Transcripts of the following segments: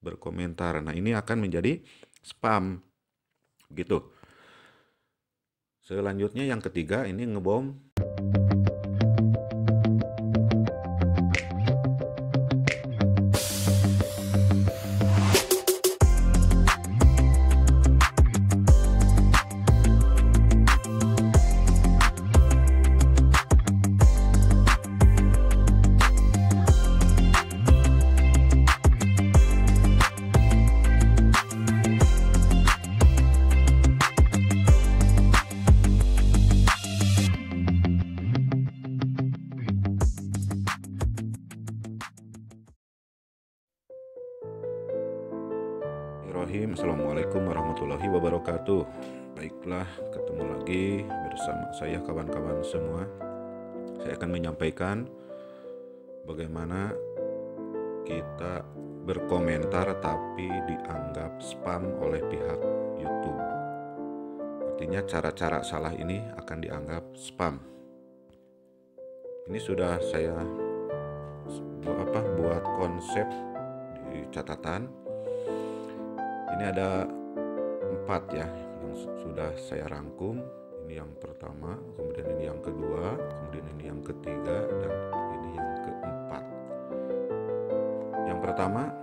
berkomentar. Nah, ini akan menjadi spam gitu. Selanjutnya yang ketiga ini ngebom. Assalamualaikum warahmatullahi wabarakatuh. Baiklah, ketemu lagi bersama saya kawan-kawan semua. Saya akan menyampaikan bagaimana kita berkomentar tapi dianggap spam oleh pihak YouTube. Artinya cara-cara salah ini akan dianggap spam. Ini sudah saya buat konsep di catatan. Ini ada 4 ya yang sudah saya rangkum. Ini yang pertama, kemudian ini yang kedua, kemudian ini yang ketiga, dan ini yang keempat. Yang pertama,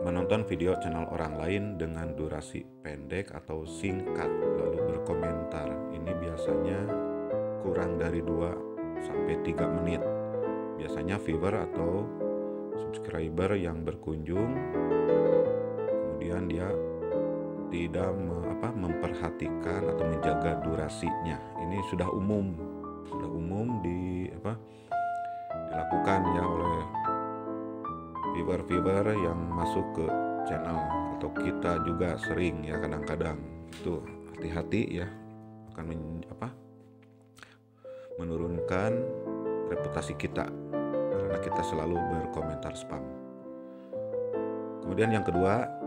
menonton video channel orang lain dengan durasi pendek atau singkat lalu berkomentar. Ini biasanya kurang dari 2-3 menit. Biasanya viewer atau subscriber yang berkunjung, kemudian dia tidak memperhatikan atau menjaga durasinya. Ini sudah umum dilakukan ya oleh viewer yang masuk ke channel, atau kita juga sering ya kadang-kadang. Itu hati-hati ya, akan menurunkan reputasi kita karena kita selalu berkomentar spam. Kemudian yang kedua,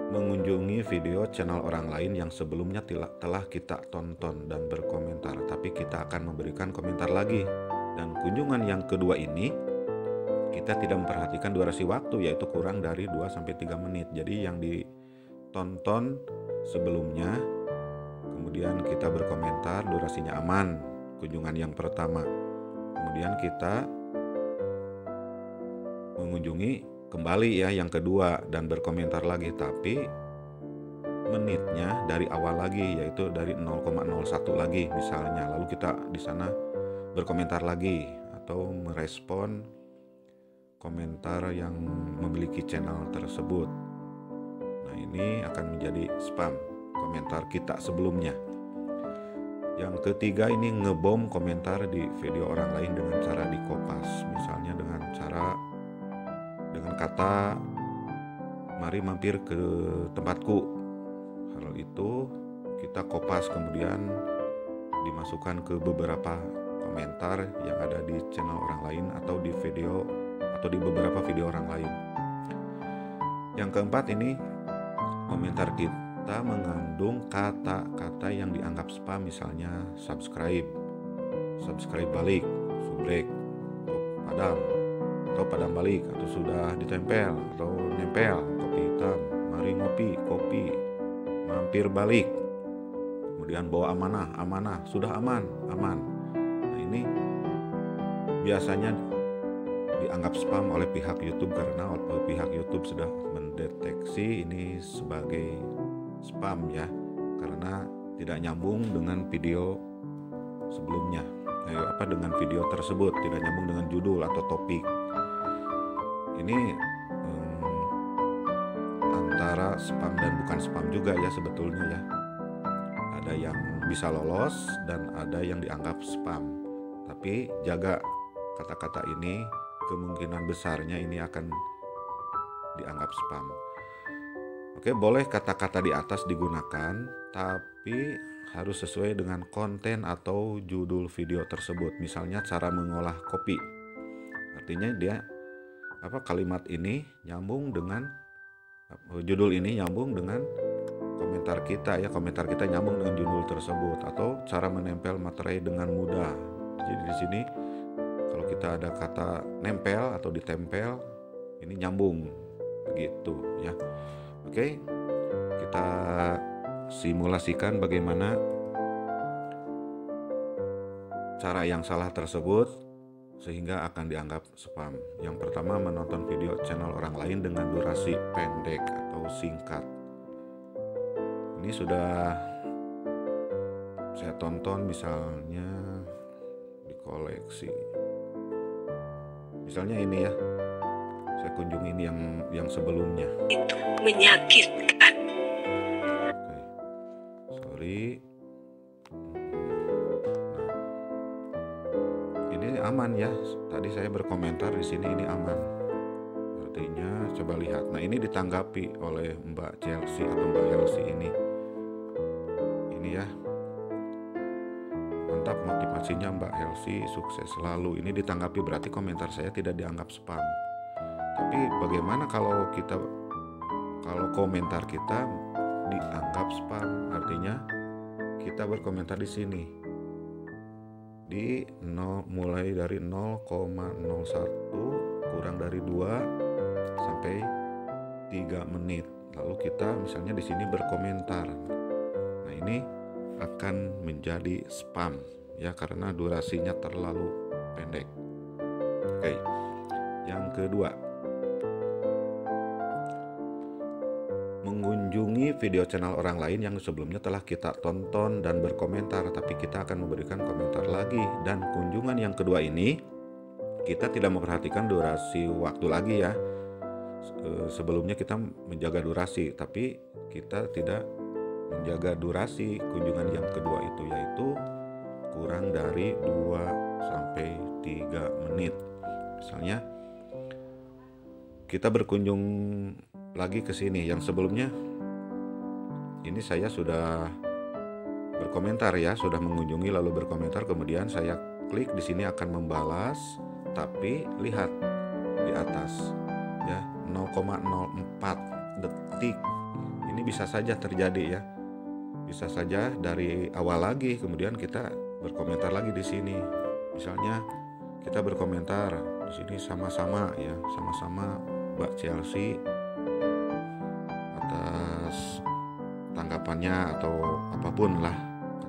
mengunjungi video channel orang lain yang sebelumnya telah kita tonton dan berkomentar, tapi kita akan memberikan komentar lagi. Dan kunjungan yang kedua ini kita tidak memperhatikan durasi waktu, yaitu kurang dari 2-3 menit. Jadi yang ditonton sebelumnya, kemudian kita berkomentar, durasinya aman, kunjungan yang pertama. Kemudian kita mengunjungi kembali ya yang kedua dan berkomentar lagi, tapi menitnya dari awal lagi, yaitu dari 0,01 lagi misalnya. Lalu kita di sana berkomentar lagi atau merespon komentar yang memiliki channel tersebut. Nah, ini akan menjadi spam komentar kita sebelumnya. Yang ketiga ini ngebom komentar di video orang lain dengan cara dikopas, misalnya dengan kata "mari mampir ke tempatku". Hal itu kita kopas kemudian dimasukkan ke beberapa komentar yang ada di channel orang lain atau di beberapa video orang lain. Yang keempat ini komentar kita mengandung kata-kata yang dianggap spam, misalnya subscribe balik, subrek, atau padam balik, atau sudah ditempel atau nempel, kopi hitam, mari ngopi, kopi, mampir balik, kemudian bawa amanah, sudah aman. Nah, ini biasanya dianggap spam oleh pihak YouTube karena pihak YouTube sudah mendeteksi ini sebagai spam ya, karena tidak nyambung dengan video sebelumnya, dengan video tersebut tidak nyambung dengan judul atau topik. Ini antara spam dan bukan spam juga ya sebetulnya ya. Ada yang bisa lolos dan ada yang dianggap spam. Tapi jaga kata-kata ini, kemungkinan besarnya ini akan dianggap spam. Oke, boleh kata-kata di atas digunakan, tapi harus sesuai dengan konten atau judul video tersebut. Misalnya cara mengolah kopi. Artinya dia kalimat ini nyambung dengan judul ini nyambung dengan komentar kita ya, komentar kita nyambung dengan judul tersebut, atau cara menempel materai dengan mudah. Jadi di sini kalau kita ada kata nempel atau ditempel, ini nyambung Begitu ya. Oke, kita simulasikan bagaimana cara yang salah tersebut sehingga akan dianggap spam. Yang pertama, menonton video channel orang lain dengan durasi pendek atau singkat. Ini sudah saya tonton, misalnya di koleksi. Misalnya ini ya, saya kunjungi ini yang sebelumnya. Itu menyakitkan. Oke, sorry. Ini aman ya. Tadi saya berkomentar di sini ini aman. Artinya coba lihat. Nah, ini ditanggapi oleh Mbak Chelsea atau Mbak Elsie ini. Ini ya. Mantap motivasinya Mbak Elsie, sukses selalu. Ini ditanggapi, berarti komentar saya tidak dianggap spam. Tapi bagaimana kalau komentar kita dianggap spam? Artinya kita berkomentar di sini. Mulai dari 0,01 kurang dari 2 sampai 3 menit. Lalu kita misalnya di sini berkomentar. Nah, ini akan menjadi spam ya, karena durasinya terlalu pendek. Oke. Yang kedua, mengunjungi video channel orang lain yang sebelumnya telah kita tonton dan berkomentar, tapi kita akan memberikan komentar lagi. Dan kunjungan yang kedua ini kita tidak memperhatikan durasi waktu lagi ya. Sebelumnya kita menjaga durasi, tapi kita tidak menjaga durasi kunjungan yang kedua itu, yaitu kurang dari 2 sampai 3 menit. Misalnya kita berkunjung lagi ke sini. Yang sebelumnya ini saya sudah berkomentar ya, sudah mengunjungi lalu berkomentar, kemudian saya klik di sini akan membalas, tapi lihat di atas ya 0,04 detik. Ini bisa saja terjadi ya. Bisa saja dari awal lagi, kemudian kita berkomentar lagi di sini. Misalnya kita berkomentar di sini sama-sama ya, sama-sama Mbak Chelsea atas tanggapannya atau apapun lah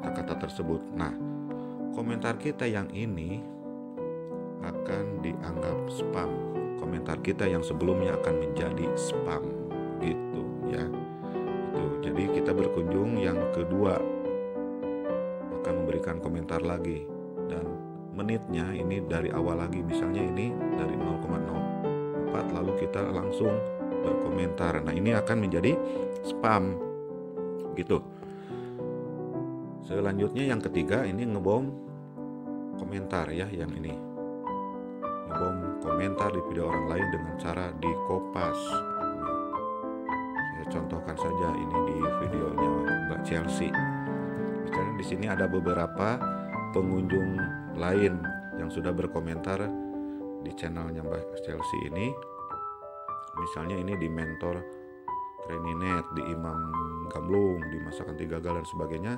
kata-kata tersebut. Nah, komentar kita yang ini akan dianggap spam. Komentar kita yang sebelumnya akan menjadi spam gitu ya. Itu. Jadi kita berkunjung yang kedua akan memberikan komentar lagi, dan menitnya ini dari awal lagi. Misalnya ini dari 0,04 lalu kita langsung berkomentar. Nah, ini akan menjadi spam gitu. Selanjutnya yang ketiga, ini ngebom komentar ya, yang ini. Ngebom komentar di video orang lain dengan cara dikopas. Saya contohkan saja ini di videonya Mbak Chelsea. Misalnya di sini ada beberapa pengunjung lain yang sudah berkomentar di channelnya Mbak Chelsea ini. Misalnya ini di Mentor Training.net, di Imam Gamblung, di Masakan Tiga Gagal dan sebagainya.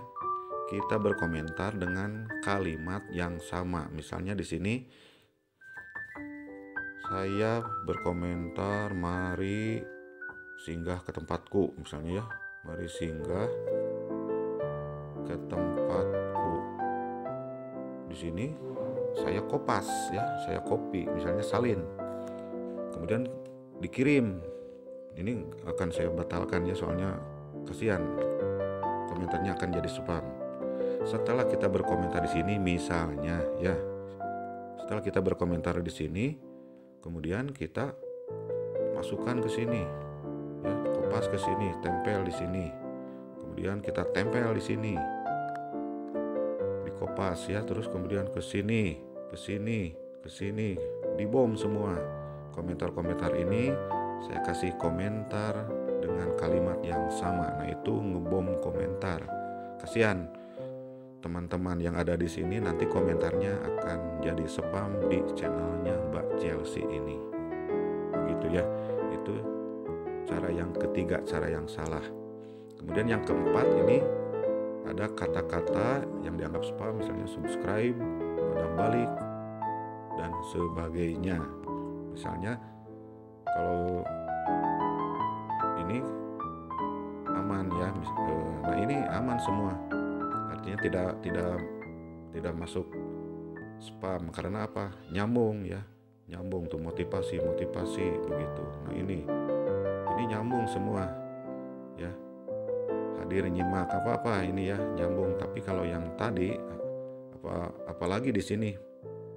Kita berkomentar dengan kalimat yang sama. Misalnya di sini saya berkomentar, mari singgah ke tempatku, misalnya ya. Mari singgah ke tempatku. Di sini saya kopas ya, saya copy, misalnya salin. Kemudian dikirim. Ini akan saya batalkan ya, soalnya kasihan komentarnya akan jadi spam. Setelah kita berkomentar di sini, misalnya ya, setelah kita berkomentar di sini, kemudian kita masukkan ke sini ya, kopas ke sini, tempel di sini, kemudian kita tempel di sini, dikopas ya, terus kemudian ke sini, ke sini, ke sini, dibom semua. Komentar-komentar ini saya kasih komentar dengan kalimat yang sama. Nah, itu ngebom komentar. Kasihan teman-teman yang ada di sini, nanti komentarnya akan jadi spam di channelnya Mbak Chelsea ini. Begitu ya. Itu cara yang ketiga, cara yang salah. Kemudian yang keempat, ini ada kata-kata yang dianggap spam, misalnya subscribe, padam balik, dan sebagainya. Misalnya kalau ini aman ya. Nah ini aman semua, artinya tidak masuk spam. Karena apa? Nyambung ya, nyambung tuh motivasi begitu. Nah ini nyambung semua ya, hadir nyimak apa ini ya, nyambung. Tapi kalau yang tadi apalagi di sini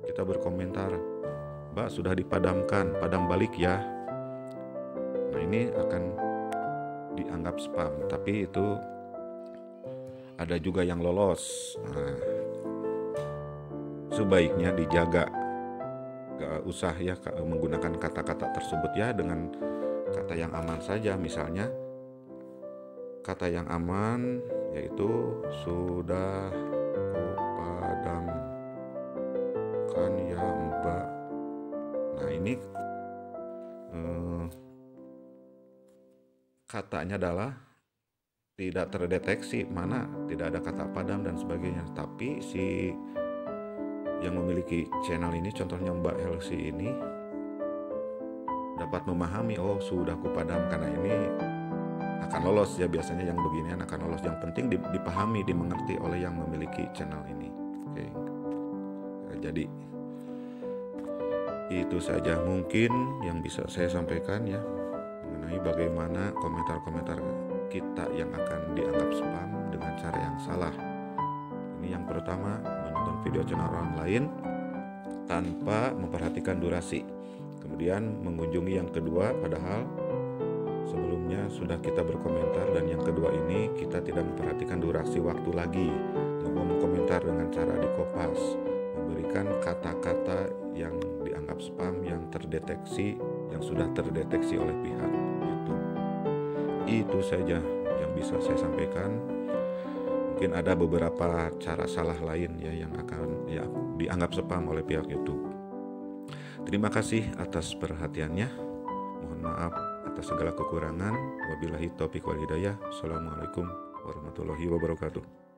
kita berkomentar, Mbak sudah dipadamkan, padam balik ya. Nah ini akan dianggap spam, tapi itu ada juga yang lolos. Nah, sebaiknya dijaga, gak usah ya menggunakan kata-kata tersebut ya, dengan kata yang aman saja. Misalnya kata yang aman yaitu sudah kupadamkan ya Mbak. Nah ini katanya adalah tidak terdeteksi, mana tidak ada kata padam dan sebagainya. Tapi si yang memiliki channel ini, contohnya Mbak Helsi ini, dapat memahami, oh sudah kupadamkan. Nah ini akan lolos ya, biasanya yang beginian akan lolos. Yang penting dipahami, dimengerti oleh yang memiliki channel ini. Oke. Jadi itu saja mungkin yang bisa saya sampaikan ya, mengenai bagaimana komentar-komentar kita yang akan dianggap spam dengan cara yang salah. Ini yang pertama, menonton video channel orang lain tanpa memperhatikan durasi. Kemudian mengunjungi yang kedua, padahal sebelumnya sudah kita berkomentar, dan yang kedua ini kita tidak memperhatikan durasi waktu lagi, mengkomentar dengan cara dikopas, memberikan kata-kata yang dianggap spam yang terdeteksi, yang sudah terdeteksi oleh pihak YouTube. Itu saja yang bisa saya sampaikan. Mungkin ada beberapa cara salah lain ya yang akan ya dianggap spam oleh pihak YouTube. Terima kasih atas perhatiannya. Mohon maaf atas segala kekurangan. Wabillahi taufiq wal hidayah. Assalamualaikum warahmatullahi wabarakatuh.